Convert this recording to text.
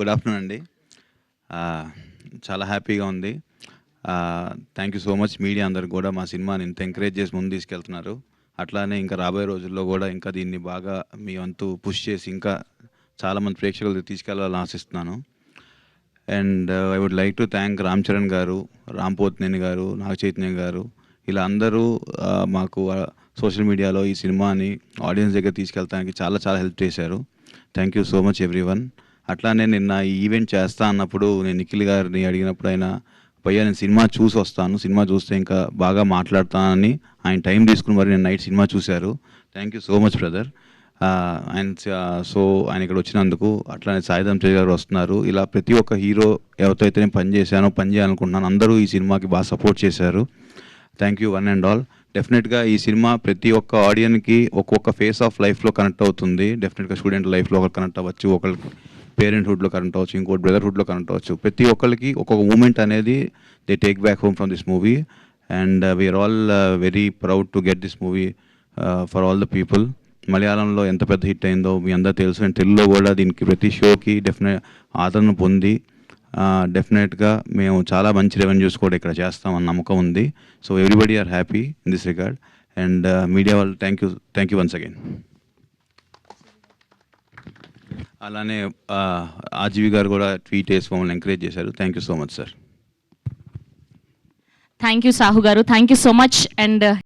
Good afternoon అండి. చాలా హ్యాపీగా ఉంది. Thank you so much media అందరికి కూడా మా సినిమాని ఇంత ఎంకరేజ్ చేసి ముందు తీసుకెళ్తున్నారు. అట్లానే ఇంకా రాబోయే రోజుల్లో కూడా ఇంకా దీన్ని బాగా మీ వంతు పుష్ చేసి ఇంకా చాలామంది ప్రేక్షకులకు తీసుకెళ్లాలని ఆశిస్తున్నాను. And I would like to thank Ram Charan garu, Ram Pothineni గారు, నాగ చైతన్య గారు, ఇలా అందరూ మాకు సోషల్ మీడియాలో ఈ సినిమాని ఆడియన్స్ దగ్గర తీసుకెళ్తానికి చాలా చాలా హెల్ప్ చేశారు. Thank you so much everyone. అట్లానే నిన్న ఈ ఈవెంట్ చేస్తా అన్నప్పుడు నేను నిఖిల్ గారిని అడిగినప్పుడు భయ్యా నేను సినిమా చూసి వస్తాను, సినిమా చూస్తే ఇంకా బాగా మాట్లాడతానని ఆయన టైం తీసుకుని మరి నేను నైట్ సినిమా చూశారు. Thank you so much brother. ఆయన ఇక్కడ వచ్చినందుకు. అట్లానే సాయిధం తేజ్ గారు వస్తున్నారు. ఇలా ప్రతి ఒక్క హీరో ఎవరితో అయితే నేను పని చేయాలనుకుంటున్నాను అందరూ ఈ సినిమాకి బాగా సపోర్ట్ చేశారు. Thank you one and all. డెఫినెట్గా ఈ సినిమా ప్రతి ఒక్క ఆడియన్కి ఒక్కొక్క ఫేస్ ఆఫ్ లైఫ్లో కనెక్ట్ అవుతుంది. డెఫినెట్గా స్టూడెంట్ లైఫ్లో ఒకరు కనెక్ట్ అవ్వచ్చు, ఒకరికి పేరెంట్హుడ్లో కనెక్ట్ అవ్వచ్చు, ఇంకోటి బ్రదర్హుడ్లో కనెక్ట్ అవ్వచ్చు. ప్రతి ఒక్కరికి ఒక్కొక్క మూమెంట్ అనేది they take back home from this movie. And we are all very proud to get this movie for all the people. మలయాళంలో ఎంత పెద్ద హిట్ అయిందో మీ అందరూ తెలుసు. అండ్ తెలుగులో కూడా దీనికి ప్రతి షోకి ఆదరణ పొంది డెఫినెట్గా మేము చాలా మంచి రెవెన్యూస్ కూడా ఇక్కడ చేస్తామన్న నమ్మకం ఉంది. So everybody are happy in this regard. And media వాళ్ళు థ్యాంక్ యూ వన్స్ అగైన్. అలానే ఆర్జీవి గారు కూడా ట్వీట్ చేసి మమ్మల్ని ఎంకరేజ్ చేశారు. Thank you so much sir. Thank you Sahu గారు, thank you so much. And